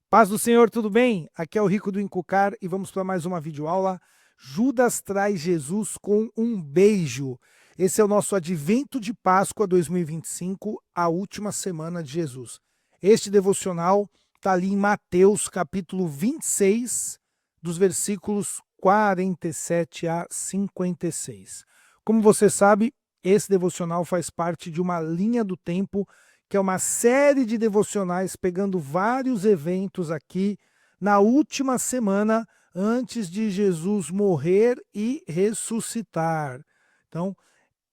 Paz do Senhor, tudo bem? Aqui é o Rico do Encucar e vamos para mais uma videoaula. Judas traz Jesus com um beijo. Esse é o nosso Advento de Páscoa 2025, a última semana de Jesus. Este devocional está ali em Mateus capítulo 26, dos versículos 47 a 56. Como você sabe, esse devocional faz parte de uma linha do tempo que é uma série de devocionais pegando vários eventos aqui na última semana antes de Jesus morrer e ressuscitar. Então,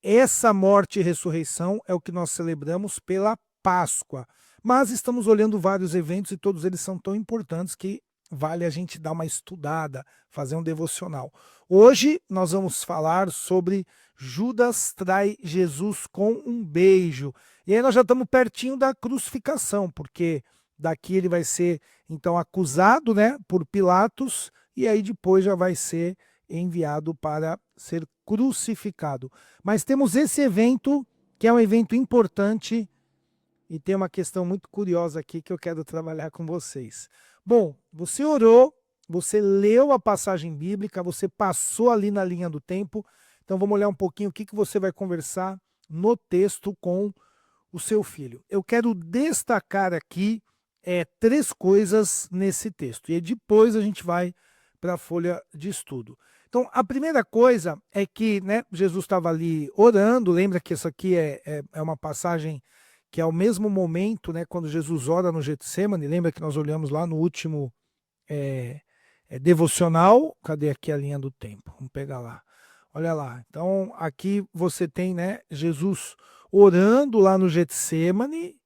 essa morte e ressurreição é o que nós celebramos pela Páscoa. Mas estamos olhando vários eventos e todos eles são tão importantes que vale a gente dar uma estudada, fazer um devocional. Hoje nós vamos falar sobre Judas trai Jesus com um beijo. E aí nós já estamos pertinho da crucificação, porque daqui ele vai ser então acusado, né, por Pilatos e aí depois já vai ser enviado para ser crucificado. Mas temos esse evento, que é um evento importante, e tem uma questão muito curiosa aqui que eu quero trabalhar com vocês. Bom, você orou, você leu a passagem bíblica, você passou ali na linha do tempo, então vamos olhar um pouquinho o que você vai conversar no texto com o seu filho. Eu quero destacar aqui três coisas nesse texto, e depois a gente vai para a folha de estudo. Então, a primeira coisa é que, né, Jesus estava ali orando, lembra que isso aqui é uma passagem que é o mesmo momento, né, quando Jesus ora no Getsemane, lembra que nós olhamos lá no último devocional, cadê aqui a linha do tempo? Vamos pegar lá. Olha lá, então aqui você tem, né, Jesus orando lá no Getsemane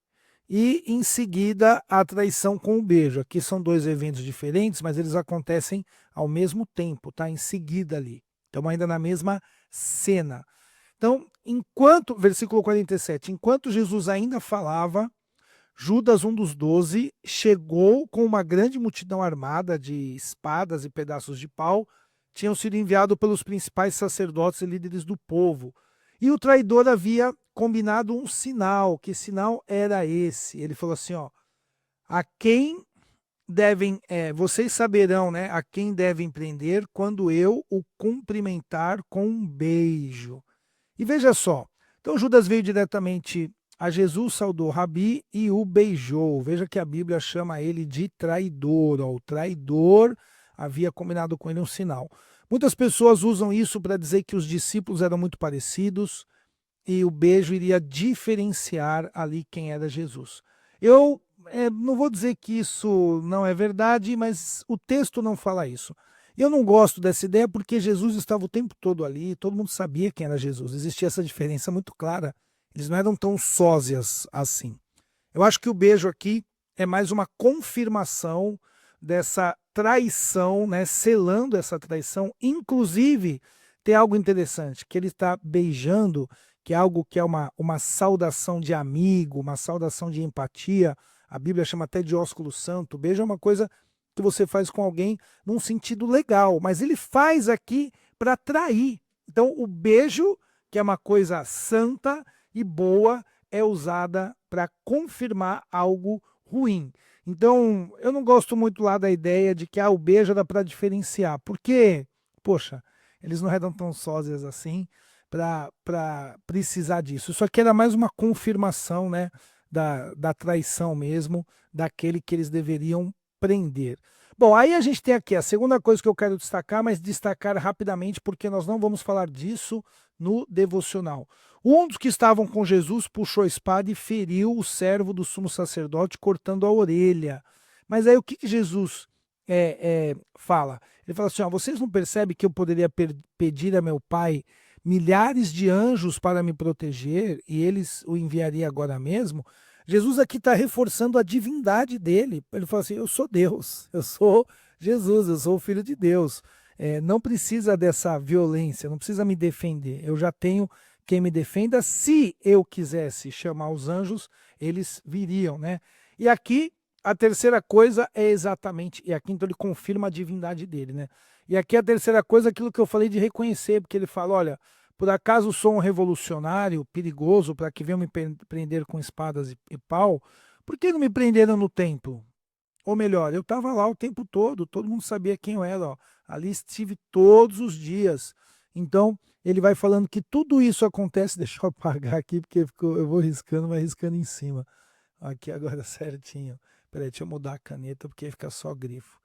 e em seguida a traição com o beijo. Aqui são dois eventos diferentes, mas eles acontecem ao mesmo tempo, tá? Em seguida ali. Estamos ainda na mesma cena. Então, versículo 47, enquanto Jesus ainda falava, Judas, um dos 12, chegou com uma grande multidão armada de espadas e pedaços de pau, tinham sido enviados pelos principais sacerdotes e líderes do povo. E o traidor havia combinado um sinal. Que sinal era esse? Ele falou assim, ó, a quem vocês saberão, né, a quem devem prender quando eu o cumprimentar com um beijo. E veja só, então Judas veio diretamente a Jesus, saudou Rabi e o beijou. Veja que a Bíblia chama ele de traidor. Ó, o traidor havia combinado com ele um sinal. Muitas pessoas usam isso para dizer que os discípulos eram muito parecidos e o beijo iria diferenciar ali quem era Jesus. Eu não vou dizer que isso não é verdade, mas o texto não fala isso. Eu não gosto dessa ideia porque Jesus estava o tempo todo ali, todo mundo sabia quem era Jesus. Existia essa diferença muito clara. Eles não eram tão sósias assim. Eu acho que o beijo aqui é mais uma confirmação dessa traição, né, selando essa traição. Inclusive, tem algo interessante, que ele está beijando, que é algo que é uma saudação de amigo, uma saudação de empatia. A Bíblia chama até de ósculo santo. O beijo é uma coisa que você faz com alguém num sentido legal, mas ele faz aqui para trair. Então, o beijo, que é uma coisa santa e boa, é usada para confirmar algo ruim. Então, eu não gosto muito lá da ideia de que o beijo era para diferenciar, porque, poxa, eles não eram tão sósias assim para precisar disso. Isso aqui era mais uma confirmação, né, da traição mesmo, daquele que eles deveriam prender. Bom, aí a gente tem aqui a segunda coisa que eu quero destacar, mas destacar rapidamente, porque nós não vamos falar disso no devocional. Um dos que estavam com Jesus puxou a espada e feriu o servo do sumo sacerdote, cortando a orelha. Mas aí o que Jesus fala? Ele fala assim, ó, vocês não percebem que eu poderia pedir a meu pai milhares de anjos para me proteger e eles o enviaria agora mesmo? Jesus aqui está reforçando a divindade dele. Ele fala assim, eu sou Deus, eu sou Jesus, eu sou o Filho de Deus. Não precisa dessa violência, não precisa me defender. Eu já tenho quem me defenda. Se eu quisesse chamar os anjos, eles viriam, né? E aqui a terceira coisa é exatamente, e aqui então ele confirma a divindade dele, né? E aqui a terceira coisa é aquilo que eu falei de reconhecer, porque ele fala, olha, por acaso sou um revolucionário perigoso para que venham me prender com espadas e pau? Por que não me prenderam no templo? Ou melhor, eu estava lá o tempo todo mundo sabia quem eu era, ó. Ali estive todos os dias. Então, ele vai falando que tudo isso acontece, deixa eu apagar aqui, porque eu vou riscando, vai riscando em cima. Aqui agora certinho. Peraí, deixa eu mudar a caneta, porque aí fica só grifo.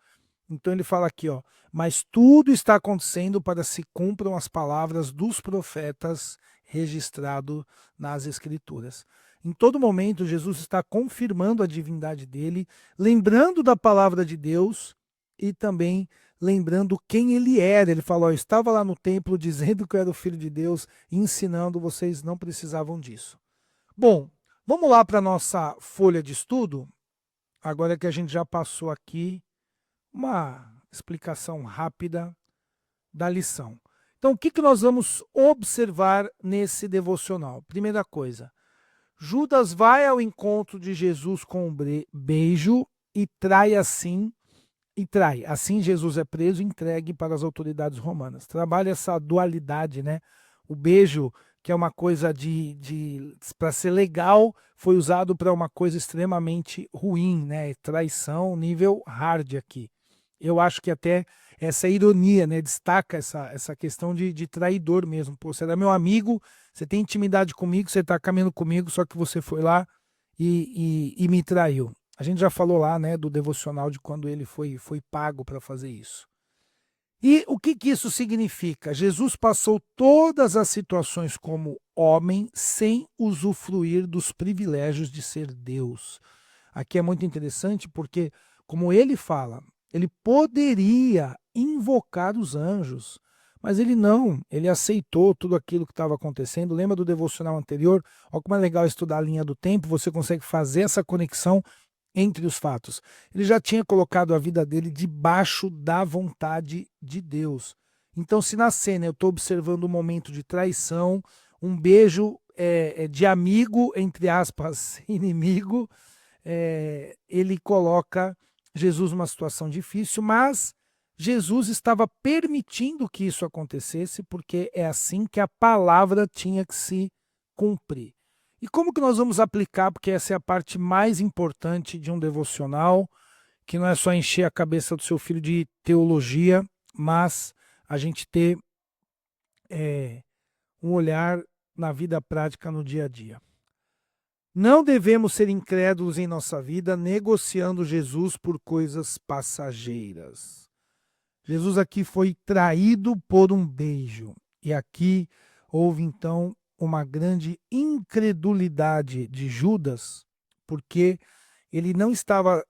Então ele fala aqui, ó, mas tudo está acontecendo para se cumpram as palavras dos profetas registrado nas Escrituras. Em todo momento, Jesus está confirmando a divindade dele, lembrando da palavra de Deus e também lembrando quem ele era. Ele falou, eu estava lá no templo dizendo que eu era o Filho de Deus, ensinando, vocês não precisavam disso. Bom, vamos lá para a nossa folha de estudo, agora que a gente já passou aqui uma explicação rápida da lição. Então, o que nós vamos observar nesse devocional? Primeira coisa, Judas vai ao encontro de Jesus com um beijo e trai assim, Assim Jesus é preso e entregue para as autoridades romanas. Trabalha essa dualidade, né? O beijo, que é uma coisa para ser legal, foi usado para uma coisa extremamente ruim, né? Traição, nível hard aqui. Eu acho que até essa ironia, né? Destaca essa questão de traidor mesmo. Pô, você era meu amigo, você tem intimidade comigo, você está caminhando comigo, só que você foi lá e me traiu. A gente já falou lá, né, do devocional de quando ele foi pago para fazer isso. E o que isso significa? Jesus passou todas as situações como homem sem usufruir dos privilégios de ser Deus. Aqui é muito interessante porque, como ele fala, ele poderia invocar os anjos, mas ele não, ele aceitou tudo aquilo que estava acontecendo. Lembra do devocional anterior? Olha como é legal estudar a linha do tempo, você consegue fazer essa conexão entre os fatos. Ele já tinha colocado a vida dele debaixo da vontade de Deus. Então, se na cena eu estou observando um momento de traição, um beijo de amigo, entre aspas, inimigo, ele coloca Jesus numa situação difícil, mas Jesus estava permitindo que isso acontecesse, porque é assim que a palavra tinha que se cumprir. E como que nós vamos aplicar, porque essa é a parte mais importante de um devocional, que não é só encher a cabeça do seu filho de teologia, mas a gente ter um olhar na vida prática no dia a dia. Não devemos ser incrédulos em nossa vida, negociando Jesus por coisas passageiras. Jesus aqui foi traído por um beijo. E aqui houve então uma grande incredulidade de Judas, porque ele não estava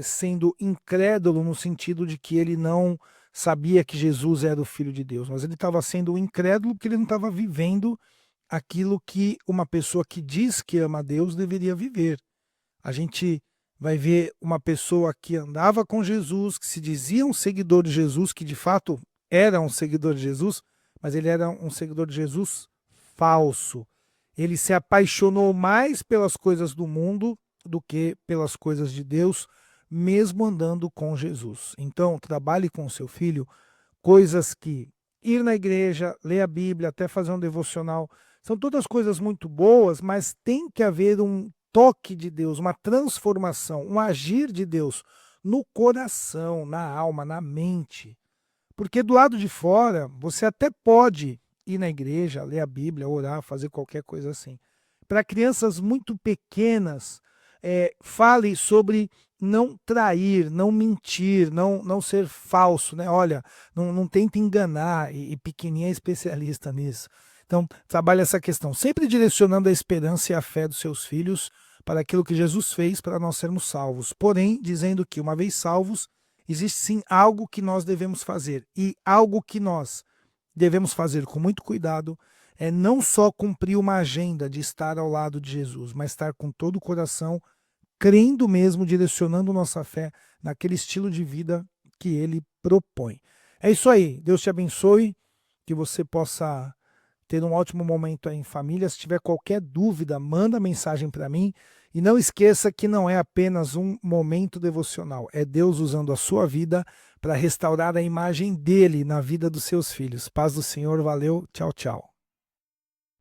sendo incrédulo no sentido de que ele não sabia que Jesus era o Filho de Deus, mas ele estava sendo incrédulo porque ele não estava vivendo aquilo que uma pessoa que diz que ama a Deus deveria viver. A gente vai ver uma pessoa que andava com Jesus, que se dizia um seguidor de Jesus, que de fato era um seguidor de Jesus, mas ele era um seguidor de Jesus falso. Ele se apaixonou mais pelas coisas do mundo do que pelas coisas de Deus, mesmo andando com Jesus. Então, trabalhe com o seu filho coisas que ir na igreja, ler a Bíblia, até fazer um devocional, são todas coisas muito boas, mas tem que haver um toque de Deus, uma transformação, um agir de Deus no coração, na alma, na mente. Porque do lado de fora, você até pode ir na igreja, ler a Bíblia, orar, fazer qualquer coisa assim. Para crianças muito pequenas, fale sobre não trair, não mentir, não ser falso, né? Olha, não tenta enganar, e pequenininha é especialista nisso. Então, trabalhe essa questão, sempre direcionando a esperança e a fé dos seus filhos para aquilo que Jesus fez para nós sermos salvos. Porém, dizendo que uma vez salvos, existe sim algo que nós devemos fazer. E algo que nós devemos fazer com muito cuidado é não só cumprir uma agenda de estar ao lado de Jesus, mas estar com todo o coração, crendo mesmo, direcionando nossa fé naquele estilo de vida que ele propõe. É isso aí. Deus te abençoe, que você possa ter um ótimo momento aí em família. Se tiver qualquer dúvida, manda mensagem para mim. E não esqueça que não é apenas um momento devocional, é Deus usando a sua vida para restaurar a imagem dele na vida dos seus filhos. Paz do Senhor, valeu, tchau, tchau.